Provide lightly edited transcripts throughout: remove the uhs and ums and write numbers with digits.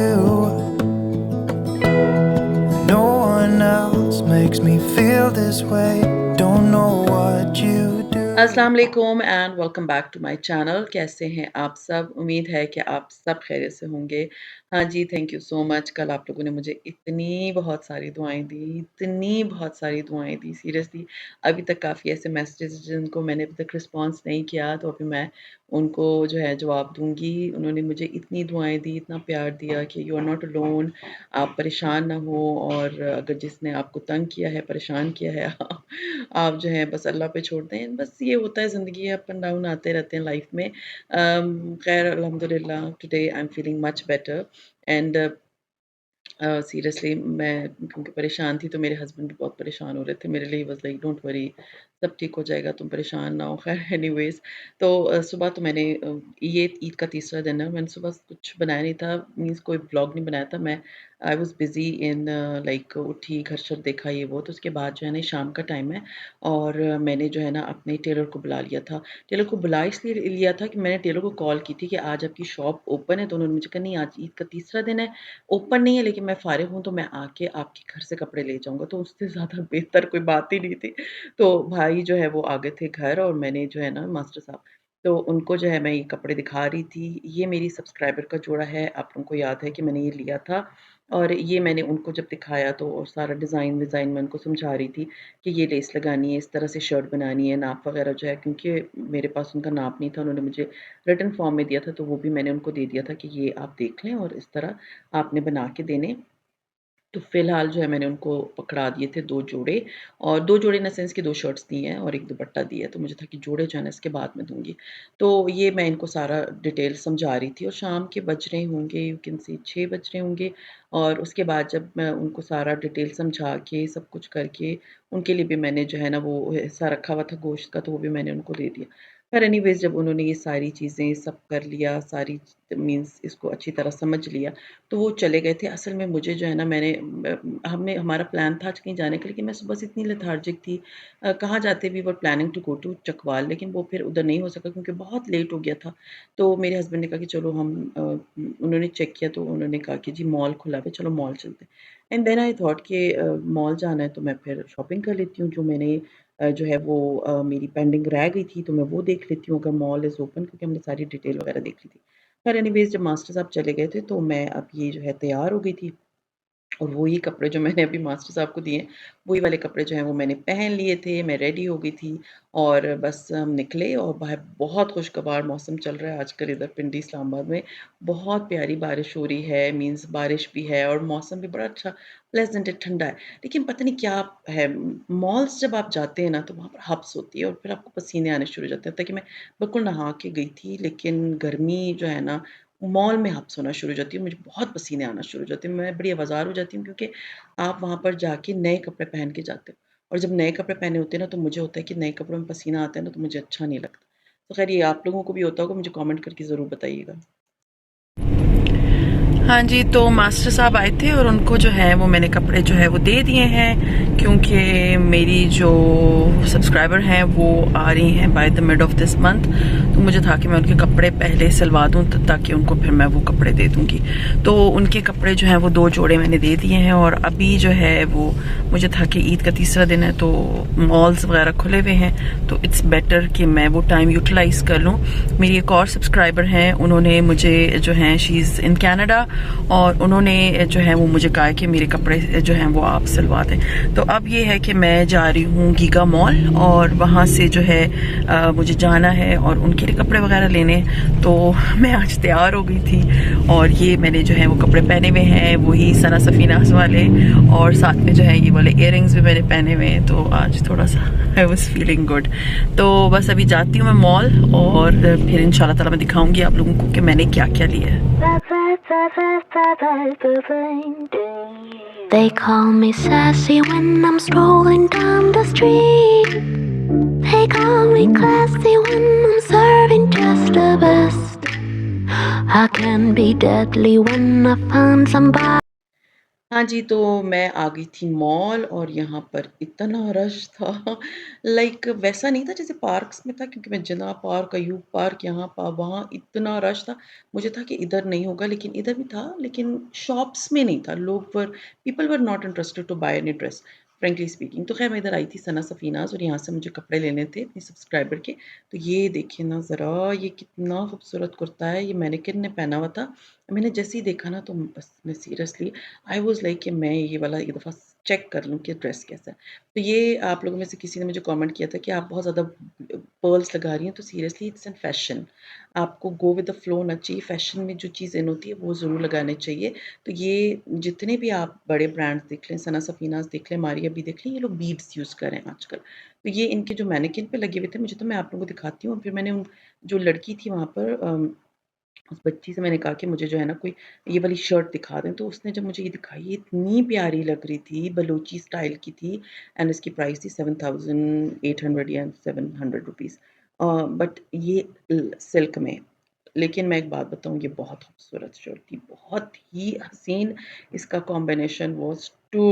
you. No one else makes me feel this way. Don't know what you do. अस्सलाम वालेकुम and welcome back to my channel. कैसे हैं आप सब? उम्मीद है कि आप सब खैरियत से होंगे। हाँ जी, थैंक यू सो मच। कल आप लोगों ने मुझे इतनी बहुत सारी दुआएं दी, इतनी बहुत सारी दुआएं दी, सीरियसली। अभी तक काफ़ी ऐसे मैसेजेस जिनको मैंने अभी तक रिस्पॉन्स नहीं किया, तो अभी मैं उनको जो है जवाब दूंगी। उन्होंने मुझे इतनी दुआएं दी, इतना प्यार दिया कि यू आर नॉट अलोन, आप परेशान ना हो। और अगर जिसने आपको तंग किया है, परेशान किया है आप जो है बस अल्लाह पे छोड़ दें। बस ये होता है, ज़िंदगी अप एंड डाउन आते रहते हैं लाइफ में। खैर अल्हम्दुलिल्लाह today I am feeling much better and seriously मैं क्योंकि परेशान थी, तो मेरे हस्बैंड भी बहुत परेशान हो रहे थे। मेरे लिए he was like don't worry, सब ठीक हो जाएगा, तुम परेशान ना हो। ख़ैर एनीवेज़, तो सुबह तो मैंने ये ईद का तीसरा दिन है, मैंने सुबह कुछ बनाया नहीं था, मीन्स कोई व्लॉग नहीं बनाया था। मैं I was busy in like उठी, घर-शर देखा, ये वो। तो उसके बाद जो है ना शाम का टाइम है और मैंने जो है ना अपने टेलर को बुला लिया था। टेलर को बुला इसलिए लिया था कि मैंने टेलर को कॉल की थी कि आज आपकी शॉप ओपन है? तो उन्होंने मुझे कहा नहीं, आज ईद का तीसरा दिन है, ओपन नहीं है, लेकिन मैं फ़ारिग हूँ, तो मैं आके आपके घर से कपड़े ले जाऊँगा। तो उससे ज़्यादा बेहतर कोई बात ही नहीं थी। तो भाई जो है वो आ गए थे घर और मैंने जो है ना मास्टर साहब, तो उनको जो है मैं ये कपड़े दिखा रही थी। ये मेरी सब्सक्राइबर का जोड़ा है, आप लोगों को याद है कि मैंने ये लिया था। और ये मैंने उनको जब दिखाया तो सारा डिज़ाइन-विज़ाइन मैं उनको समझा रही थी कि ये लेस लगानी है, इस तरह से शर्ट बनानी है, नाप वग़ैरह जो है, क्योंकि मेरे पास उनका नाप नहीं था, उन्होंने मुझे रिटन फॉर्म में दिया था, तो वो भी मैंने उनको दे दिया था कि ये आप देख लें और इस तरह आपने बना के देने। तो फ़िलहाल जो है मैंने उनको पकड़ा दिए थे 2 जोड़े, और 2 जोड़े इन द सेंस कि 2 शर्ट्स दी हैं और 1 दुपट्टा दिया है, तो मुझे था कि जोड़े जो है ना इसके बाद में दूँगी। तो ये मैं इनको सारा डिटेल समझा रही थी और शाम के बज रहे होंगे, यू कैन से 6 बज रहे होंगे। और उसके बाद जब मैं उनको सारा डिटेल समझा के सब कुछ करके, उनके लिए भी मैंने जो है ना वो हिस्सा रखा हुआ था गोश्त का, तो वो भी मैंने उनको दे दिया। पर एनीवेज़ जब उन्होंने ये सारी चीज़ें सब कर लिया, सारी मीन्स इसको अच्छी तरह समझ लिया, तो वो चले गए थे। असल में मुझे जो है ना मैंने हमने हमारा प्लान था आज कहीं जाने का, लेकिन मैं सुबह से इतनी लेथार्जिक थी। कहाँ जाते we were planning to go to Chakwal, लेकिन वो फिर उधर नहीं हो सका क्योंकि बहुत लेट हो गया था। तो मेरे हस्बैंड ने कहा कि चलो हम उन्होंने चेक किया तो उन्होंने कहा कि जी मॉल खुला हुआ है, चलो मॉल चलते हैं। एंड देन आई थॉट कि मॉल जाना है तो मैं फिर शॉपिंग कर लेती हूँ, जो मैंने जो है वो मेरी पेंडिंग रह गई थी, तो मैं वो देख लेती हूँ अगर मॉल इज़ ओपन, क्योंकि हमने सारी डिटेल वगैरह देख ली थी। खैर एनीवेज़ जब मास्टर साहब चले गए थे, तो मैं अब ये जो है तैयार हो गई थी और वही कपड़े जो मैंने अभी मास्टर साहब को दिए, वही वाले कपड़े जो हैं वो मैंने पहन लिए थे, मैं रेडी हो गई थी और बस हम निकले। और बाहर बहुत खुशगवार मौसम चल रहा है आजकल इधर पिंडी इस्लामाबाद में, बहुत प्यारी बारिश हो रही है, मीन्स बारिश भी है और मौसम भी बड़ा अच्छा प्लेज़ेंट है, ठंडा है। लेकिन पता नहीं क्या है, मॉल्स जब आप जाते हैं ना, तो वहाँ पर हब्स होती है और फिर आपको पसीने आने शुरू हो जाते हैं। ताकि मैं बिल्कुल नहा के गई थी, लेकिन गर्मी जो है ना मॉल में हब्स होना शुरू हो जाती है, मुझे बहुत पसीने आना शुरू हो जाते हैं, मैं बड़ी आवाज़ार हो जाती हूँ, क्योंकि आप वहाँ पर जाके नए कपड़े पहन के जाते हो और जब नए कपड़े पहने होते हैं ना, तो मुझे होता है कि नए कपड़ों में पसीना आता है ना, तो मुझे अच्छा नहीं लगता। तो ख़ैर ये आप लोगों को भी होता होगा, मुझे कमेंट करके ज़रूर बताइएगा। हाँ जी, तो मास्टर साहब आए थे और उनको जो है वो मैंने कपड़े जो है वो दे दिए हैं, क्योंकि मेरी जो सब्सक्राइबर हैं वो आ रही हैं by the mid of this month. तो मुझे था कि मैं उनके कपड़े पहले सिलवा दूँ ताकि उनको फिर मैं वो कपड़े दे दूँगी। तो उनके कपड़े जो हैं वो 2 जोड़े मैंने दे दिए हैं और अभी जो है वो मुझे था कि ईद का तीसरा दिन है, तो मॉल्स वगैरह खुले हुए हैं, तो इट्स बेटर कि मैं वो टाइम यूटिलाइज़ कर लूँ। मेरी एक और सब्सक्राइबर हैं, उन्होंने मुझे जो हैं शी इज़ इन कैनेडा, और उन्होंने जो है वो मुझे कहा कि मेरे कपड़े जो हैं वो आप सिलवा दें। तो अब ये है कि मैं जा रही हूँ गीगा मॉल और वहाँ से जो है मुझे जाना है और उनके लिए कपड़े वगैरह लेने। तो मैं आज तैयार हो गई थी और ये मैंने जो है वो कपड़े पहने हुए हैं, वही सना सफ़ीनास वाले, और साथ में जो है ये वाले इयररिंग्स भी मैंने पहने हुए हैं। तो आज थोड़ा सा आई वॉज फीलिंग गुड। तो बस अभी जाती हूँ मैं मॉल और फिर इंशाल्लाह ताला मैं दिखाऊंगी आप लोगों को कि मैंने क्या क्या लिया है। They call me sassy when I'm strolling down the street. They call me classy when I'm serving just the best. I can be deadly when I find somebody. हाँ जी, तो मैं आ गई थी मॉल और यहाँ पर इतना रश था लाइक वैसा नहीं था जैसे पार्क्स में था क्योंकि मैं जिन्ना पार्क, अयूब पार्क, यहाँ वहाँ इतना रश था। मुझे था कि इधर नहीं होगा लेकिन इधर भी था लेकिन शॉप्स में नहीं था। People were not interested to buy any dress frankly speaking. तो ख़ैर मैं इधर आई थी सना सफ़ीनाज़ और यहाँ से मुझे कपड़े लेने थे अपनी सब्सक्राइबर के। तो ये देखिए ना ज़रा ये कितना खूबसूरत कुर्ता है, ये मैनेक्विन ने पहना हुआ था। मैंने जैसे ही देखा ना तो बस मैं सीरियसली आई वाज़ लाइक कि मैं ये वाला एक दफ़ा चेक कर लूँ कि ड्रेस कैसा है। तो ये आप लोगों में से किसी ने मुझे कमेंट किया था कि आप बहुत ज़्यादा पर्ल्स लगा रही हैं, तो सीरियसली इट्स एन फैशन। आपको गो विद द फ्लो होना चाहिए, फैशन में जो चीज़ इन होती है वो ज़रूर लगाने चाहिए। तो ये जितने भी आप बड़े ब्रांड्स देख लें, सना सफ़ीनाज़ देख लें, मारिया भी देख लें, ये लोग बीड्स यूज़ कर रहे हैं आजकल। तो ये इनके जो मैनेक्विन पे लगे हुए थे, मुझे तो मैं आप लोगों को दिखाती हूँ और फिर मैंने उन जो लड़की थी वहाँ पर उस बच्ची से मैंने कहा कि मुझे जो है ना कोई ये वाली शर्ट दिखा दें, तो उसने जब मुझे ये दिखाई, ये इतनी प्यारी लग रही थी, बलूची स्टाइल की थी एंड इसकी प्राइस थी 7,800 या 700 रुपीज़ बट ये सिल्क में। लेकिन मैं एक बात बताऊँ, ये बहुत खूबसूरत शर्ट थी, बहुत ही हसीन इसका combination was too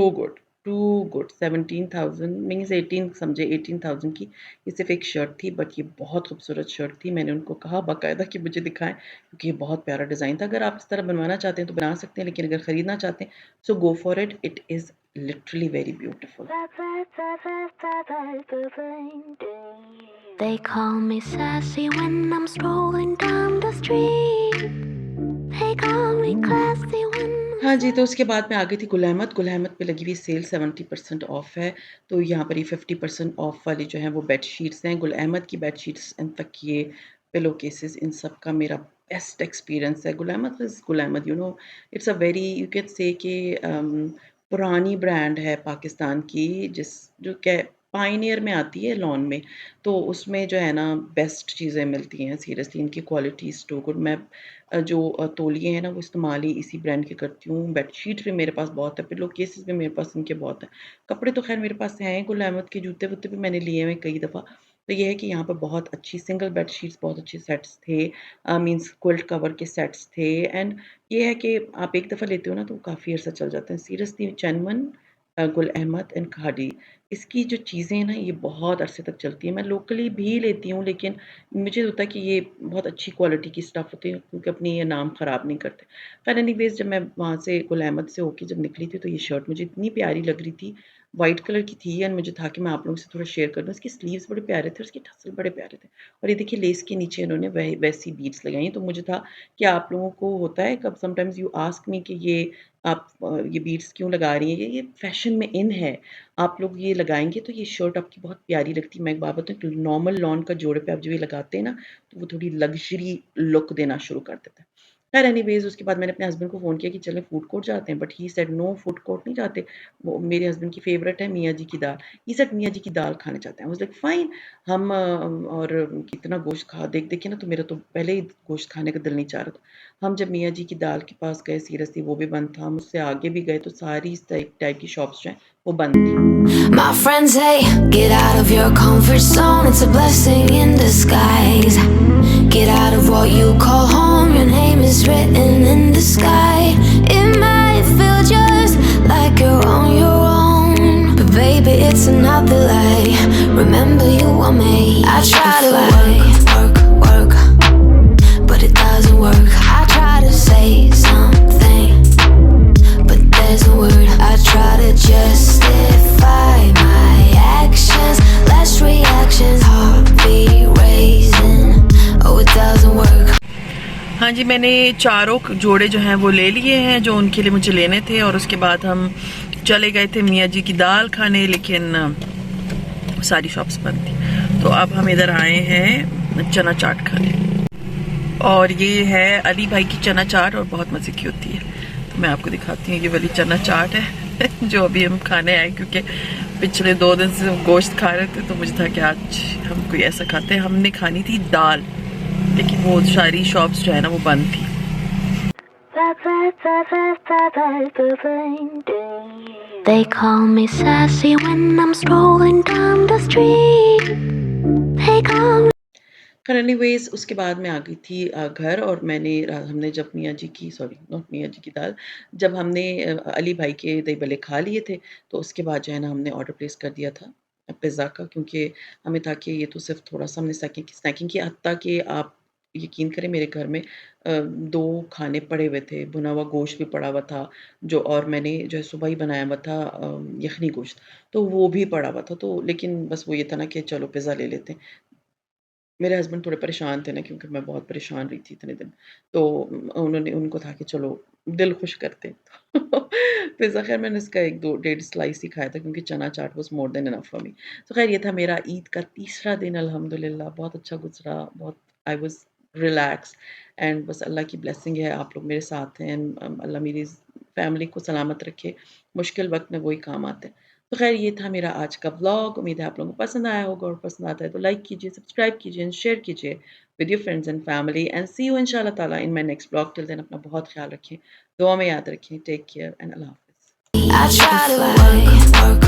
good 17,000 means 18 समझे 18,000 की ये सिर्फ़ एक शर्ट थी बट ये बहुत खूबसूरत शर्ट थी। मैंने उनको कहा बाकायदा कि मुझे दिखाएँ क्योंकि ये बहुत प्यारा डिज़ाइन था। अगर आप इस तरह बनवाना चाहते हैं तो बना सकते हैं, लेकिन अगर खरीदना चाहते हैं so go for it, it is literally very beautiful. They call me sassy when I'm strolling down the street. They call me classy when I'm हाँ जी, तो उसके बाद मैं आ गई थी गुल अहमद। गुल अहमद पे लगी हुई सेल 70% ऑफ है, तो यहाँ पर ये 50% ऑफ वाली जो है वो बेडशीट्स हैं। गुल अहमद की बेडशीट्स एंड तकिए, पिलो केसेस इन सब का मेरा बेस्ट एक्सपीरियंस है। गुल Ahmed is Gul Ahmed, you know it's a very you can say कि पुरानी ब्रांड है पाकिस्तान की जो कै पायनियर में आती है लॉन में, तो उसमें जो है ना बेस्ट चीज़ें मिलती हैं सीरियसली इनकी क्वालिटी इज़ टू गुड। मैं जो तौलिए हैं ना वो इस्तेमाल ही इसी ब्रांड के करती हूँ। बेडशीट भी मेरे पास बहुत है, पिलो केसेस भी मेरे पास इनके बहुत हैं। कपड़े तो ख़ैर मेरे पास हैं, गुल अहमद के जूते-वूते भी मैंने लिए हुए हैं कई दफ़ा। तो ये है कि यहाँ पे बहुत अच्छी सिंगल बेडशीट्स बहुत अच्छे सेट्स थे मीन्स क्विल्ट कवर के सेट्स थे एंड ये है कि आप एक दफ़ा लेते हो ना तो काफ़ी अर्सा चल जाते हैं। सीरियसली चैनमन गुल अहमद एंड खादी इसकी जो चीज़ें हैं ना ये बहुत अरसे तक चलती हैं। मैं लोकली भी लेती हूँ लेकिन मुझे होता है कि ये बहुत अच्छी क्वालिटी की स्टफ़ होती है क्योंकि अपनी ये नाम ख़राब नहीं करते। ख़ैर एनीवेज़ जब मैं वहाँ से गुल अहमद से होके जब निकली थी तो ये शर्ट मुझे इतनी प्यारी लग रही थी, व्हाइट कलर की थी एंड मुझे था कि मैं आप लोगों से थोड़ा शेयर कर दूँ। इसके स्लीव्स बड़े प्यारे थे और इसके टसल बड़े प्यारे थे और ये देखिए लेस के नीचे इन्होंने वैसी बीड्स लगाई हैं। तो मुझे था कि आप लोगों को होता है कब समटाइम्स यू आस्क मी कि ये आप ये बीड्स क्यों लगा रही हैं? ये फ़ैशन में इन है। आप लोग ये लगाएँगे तो ये शर्ट आपकी बहुत प्यारी लगती है। मैं एक बात बताऊँ कि नॉर्मल लॉन का जोड़े पे आप जब ये लगाते हैं ना, तो वो थोड़ी लग्ज़री लुक देना शुरू कर देता है। ख़ैर एनीवेज़ उसके बाद मैंने अपने हस्बैंड को फ़ोन किया कि चलें फूड कोर्ट जाते हैं, but he said no food court नहीं जाते। वो मेरे हस्बैंड की फ़ेवरेट है मियाँ जी की दाल। ही सेड मियाँ जी की दाल खाना चाहते हैं। आई वाज़ लाइक फाइन हम और कितना गोश्त खा देख-देख के ना तो मेरा तो पहले ही गोश्त खाने का दिल नहीं चाह रहा था। हम जब मियाँ जी की दाल के पास गए सीरियसली वो भी बंद था। हम उससे आगे भी गए तो सारी इस टाइप की शॉप्स जो हैं वो बंद थी। My friends say, get out of your comfort zone. It's a blessing in disguise. Get out of what you call home. Your name is written in the sky. It might feel just like you're on your own, but baby, it's another lie. Remember, you were made. I try to work, but it doesn't work. I try to say something, but there's no word. I try to justify my actions, less reactions, heartbeat raising. Oh, it doesn't work. हाँ जी, मैंने चारों जोड़े जो हैं वो ले लिए हैं जो उनके लिए मुझे लेने थे और उसके बाद हम चले गए थे मियाँ जी की दाल खाने, लेकिन सारी शॉप्स बंद थी। तो अब हम इधर आए हैं चना चाट खाने और ये है अली भाई की चना चाट और बहुत मज़े की होती है। तो मैं आपको दिखाती हूँ, ये वाली चना चाट है जो अभी हम खाने आए क्योंकि पिछले 2 दिन से गोश्त खा रहे थे तो मुझे था कि आज हम कोई ऐसा खाते हैं। हमने खानी थी दाल लेकिन वो सारी शॉप्स जो है ना वो बंद थी। They call me sassy when I'm strolling down the street. They call me खैर एनीवेज़ उसके बाद मैं आ गई थी घर और हमने जब मियाँ जी की सॉरी नॉट मियाँ जी की दाल, जब हमने अली भाई के दही भल्ले खा लिए थे, तो उसके बाद जो है ना हमने ऑर्डर प्लेस कर दिया था पिज़्ज़ा का क्योंकि हमें था कि ये तो सिर्फ़ थोड़ा-सा हमने स्नैकिंग की हत्ता कि आप यकीन करें मेरे घर में 2 खाने पड़े हुए थे, भुना हुआ गोश्त भी पड़ा हुआ था, जो और मैंने जो है सुबह ही बनाया हुआ था यखनी गोश्त, तो वो भी पड़ा हुआ था, तो लेकिन बस वो ये था ना कि चलो पिज़्ज़ा ले लेते हैं। मेरे हस्बैंड थोड़े परेशान थे ना क्योंकि मैं बहुत परेशान रही थी इतने दिन। तो उनको था कि चलो दिल खुश करते हैं। तो पिज़्ज़ा ख़ैर मैंने इसका 1-2 डेढ़ स्लाइस ही खाया था क्योंकि chana chaat was more than enough for me. तो ख़ैर ये था मेरा ईद का तीसरा दिन अल्हम्दुलिल्लाह बहुत अच्छा गुज़रा, बहुत आई वाज़ रिलैक्स एंड बस अल्लाह की ब्लेसिंग है आप लोग मेरे साथ हैं अल्लाह मेरी फ़ैमिली को सलामत रखे, मुश्किल वक़्त में वही काम आते हैं। तो ख़ैर ये था मेरा आज का व्लॉग। उम्मीद है आप लोगों को पसंद आया होगा और पसंद आता है तो लाइक कीजिए, सब्सक्राइब कीजिए एंड शेयर कीजिए with your friends and family and see you इंशाअल्लाह ताला in my next vlog. Till then अपना बहुत ख़्याल रखें, दुआ में याद रखें। टेक केयर एंड अल्लाह हाफ़िज़। I try to work